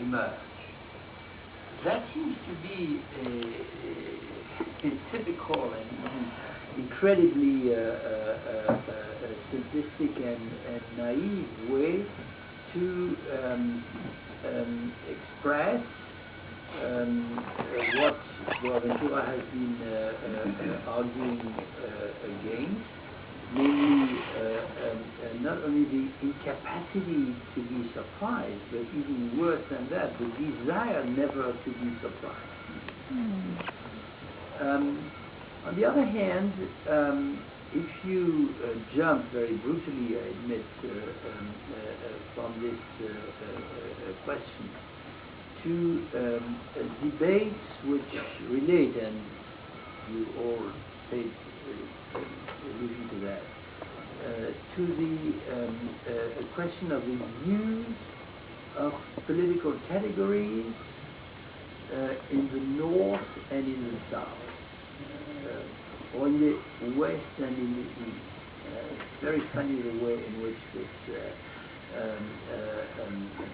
emerge. That seems to be a typical and incredibly simplistic and naive way to express what Boaventura has been arguing against, namely not only the incapacity to be surprised, but even worse than that, the desire never to be surprised. On the other hand, if you jump very brutally, I admit, from this question to debates which relate, and you all paid allusion to that, to the question of the use of political categories in the North and in the South, or in the West and in the East. It's very funny the way in which this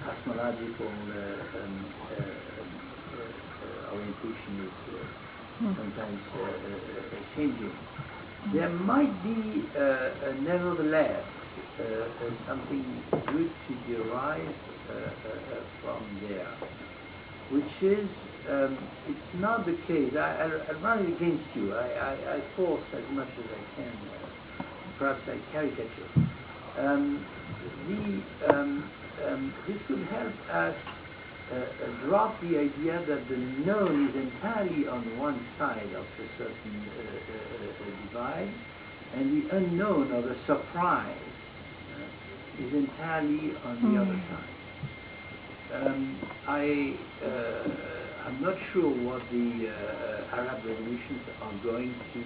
cosmological orientation is sometimes changing. There might be, nevertheless, something good to derive from there, which is, it's not the case. I run it against you. I force as much as I can. Perhaps I caricature. This could help us drop the idea that the known is entirely on one side of a certain divide, and the unknown or the surprise is entirely on the other side. I'm not sure what the Arab revolutions are going to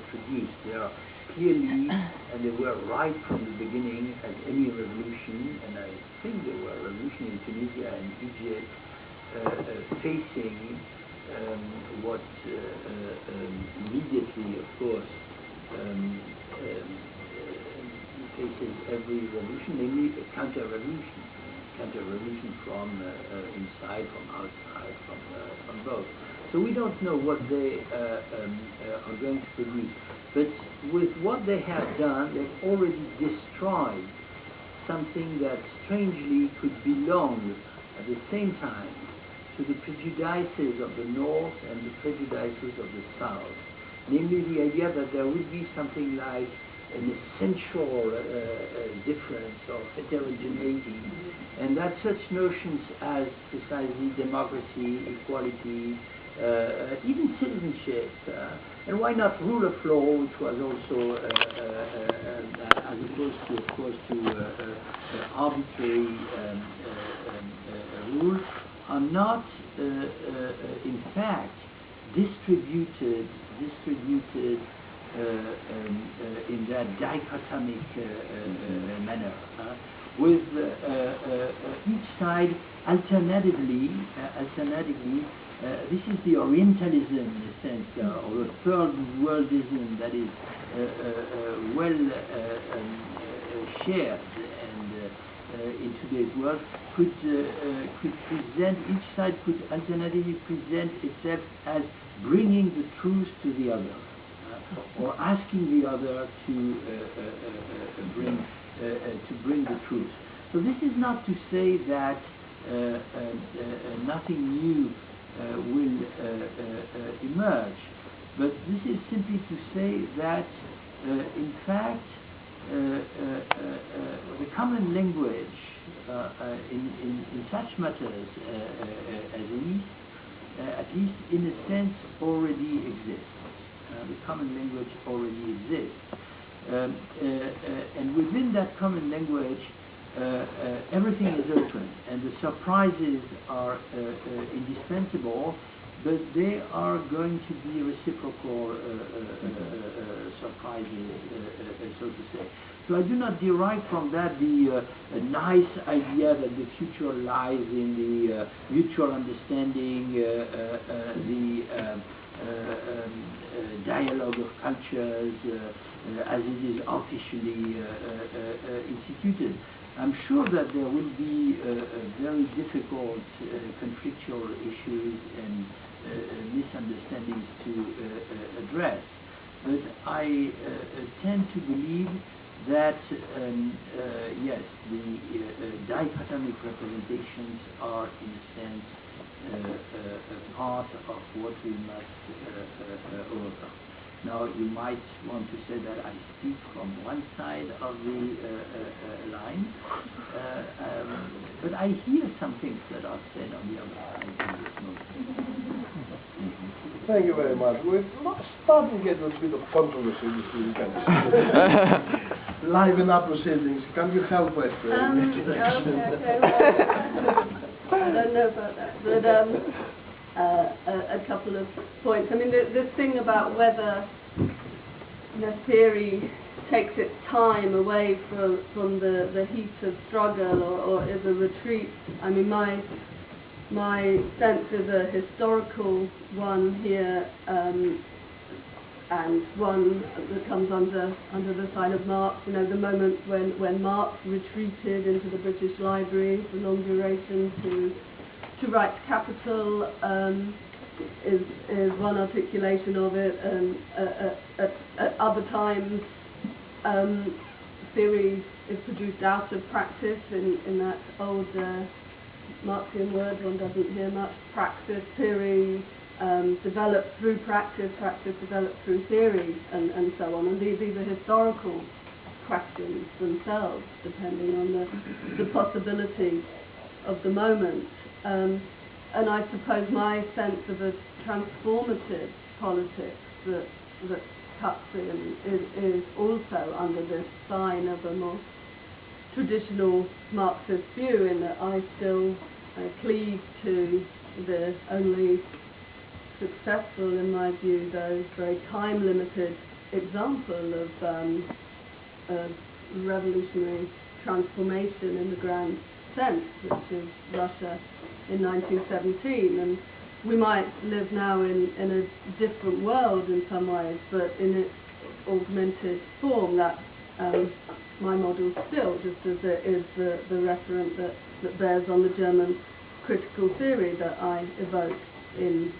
produce. They are clearly, and they were right from the beginning, as any revolution, and I think there were revolutions in Tunisia and Egypt facing what immediately, of course, faces every revolution, namely a counter-revolution. Counter-revolution from inside, from outside, from both. So we don't know what they are going to produce. But with what they have done, they've already destroyed something that strangely could belong at the same time to the prejudices of the North and the prejudices of the South. Namely the idea that there would be something like an essential difference or heterogeneity, and that such notions as precisely democracy, equality, even citizenship, and why not rule of law, which was also, as opposed to, of course, to arbitrary rule, are not, in fact, distributed in that dichotomic manner, with each side alternatively, this is the Orientalism in a sense, or the third worldism that is well shared and in today's world, could present, each side could alternatively present itself as bringing the truth to the other, or asking the other to bring the truth. So this is not to say that nothing new will emerge, but this is simply to say that in fact the common language in such matters as these, at least in a sense, already exists. The common language already exists. And within that common language, everything is open, and the surprises are indispensable, but they are going to be reciprocal surprises, so to say. So I do not derive from that the nice idea that the future lies in the mutual understanding, the dialogue of cultures as it is officially instituted. I'm sure that there will be very difficult conflictual issues and misunderstandings to address. But I tend to believe that, yes, the dichotomic representations are, in a sense, a part of what we must overcome. Now, you might want to say that I speak from one side of the line, but I hear some things that are said on the other side in this moment. Thank you very much. We're starting to get a bit of controversy between candidates. Liven up proceedings. Can you help us? Okay. Well, I don't know about that, but a couple of points. I mean, this thing about whether theory takes its time away from the heat of struggle or is a retreat. I mean, my sense is a historical one here, and one that comes under the sign of Marx. You know, the moment when Marx retreated into the British Library for long duration to write Capital is one articulation of it, and at other times theory is produced out of practice in that old Marxian word one doesn't hear much, praxis, theory developed through practice, practice developed through theory, and so on. And these are historical questions themselves, depending on the possibility of the moment. And I suppose my sense of a transformative politics that cuts in is also under this sign of a more traditional Marxist view, in that I still cleave to the only successful, in my view, though very time-limited example of revolutionary transformation in the grand sense, which is Russia in 1917. And we might live now in a different world in some ways, but in its augmented form, that my model still, just as it is the referent that bears on the German critical theory that I evoke in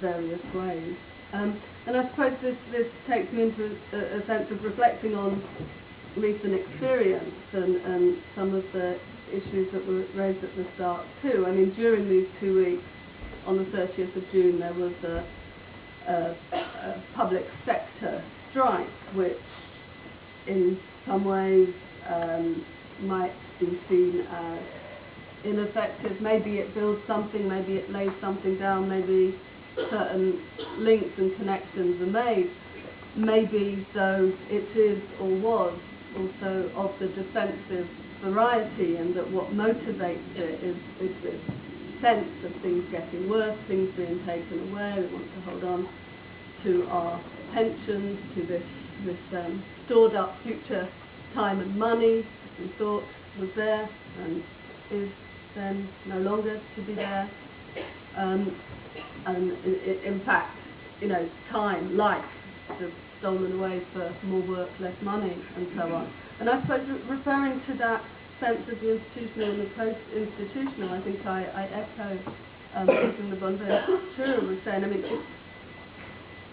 various ways. And I suppose this takes me into a sense of reflecting on recent experience and some of the issues that were raised at the start too. I mean, during these 2 weeks, on the 30th of June, there was a public sector strike, which in some ways might be seen as ineffective. Maybe it builds something, maybe it lays something down, maybe certain links and connections are made. Maybe, though, it is or was also of the defensive variety, and that what motivates it is this sense of things getting worse, things being taken away. We want to hold on to our pensions, to this stored up future time and money that we thought was there and is then no longer to be there. And in fact, time, life, is stolen away for more work, less money, and so on. And I suppose referring to that sense of the institutional and the post-institutional, I think I echo something the Bonventure was saying. I mean,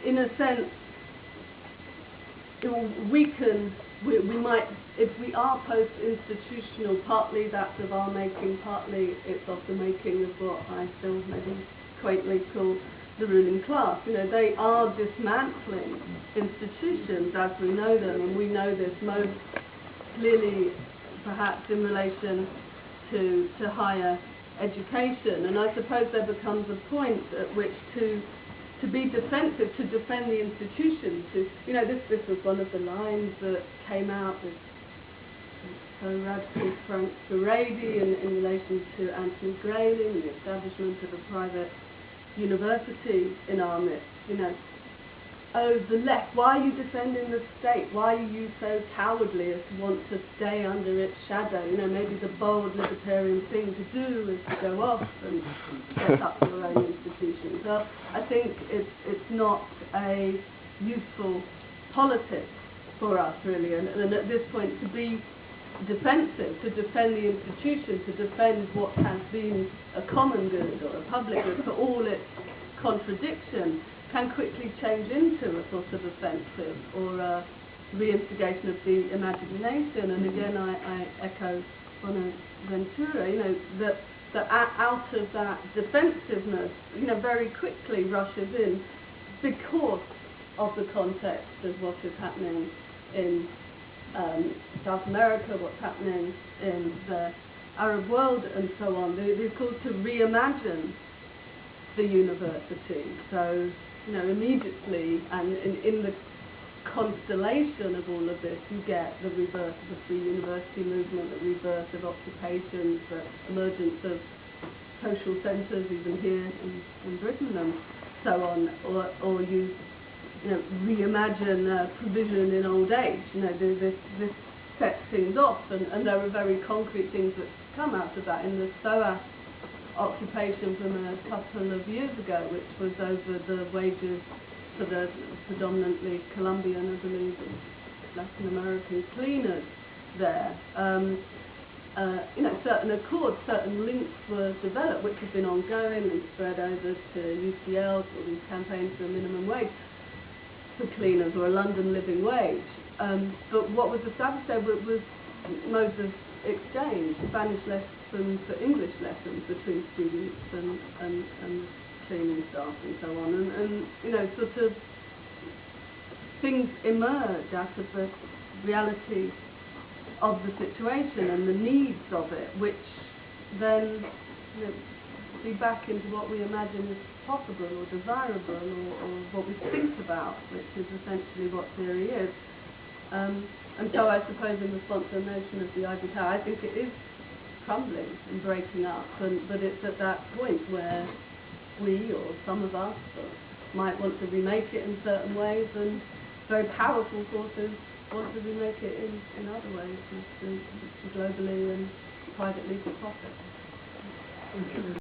in a sense, we might, if we are post-institutional, partly that's of our making, partly it's of the making of what I still maybe quaintly call the ruling class. They are dismantling institutions as we know them, and we know this most clearly perhaps in relation to higher education. And I suppose there becomes a point at which to be defensive, to defend the institutions, this was one of the lines that came out with so radical Frank Furedi in relation to Anthony Grayling, the establishment of a private university in our midst. Oh, the left, why are you defending the state? Why are you so cowardly as to want to stay under its shadow? Maybe the bold libertarian thing to do is to go off and set up your own institutions. Well, I think it's not a useful politics for us, really. And at this point, to be defensive, to defend the institution, to defend what has been a common good or a public good for all its contradiction, can quickly change into a sort of offensive or a reinstigation of the imagination. And again, I echo Bonaventura, you know, that out of that defensiveness, you know, very quickly rushes in because of the context of what is happening in South America, what's happening in the Arab world, and so on. They're called to reimagine the university. So, you know, immediately, and in the constellation of all of this, you get the rebirth of the free university movement, the rebirth of occupations, the emergence of social centres, even here in Britain, and so on. Or you know, reimagine provision in old age. You know, this sets things off, and there are very concrete things that come out of that. In the SOAS occupation from a couple of years ago, which was over the wages for the predominantly Colombian, I believe, Latin American cleaners there. You know, certain accords, certain links were developed, which have been ongoing and spread over to UCL, for these campaigns for a minimum wage for cleaners, or a London living wage. But what was established there was modes of exchange, Spanish lessons for English lessons between students and cleaning staff and so on, and you know, sort of things emerge out of the reality of the situation and the needs of it, which then, you know, feed back into what we imagine is possible or desirable, or what we think about, which is essentially what theory is. And so I suppose in response to the notion of the ivory tower, I think it is crumbling and breaking up, but it's at that point where we, or some of us, might want to remake it in certain ways, and very powerful forces want to remake it in other ways, globally and privately for profit.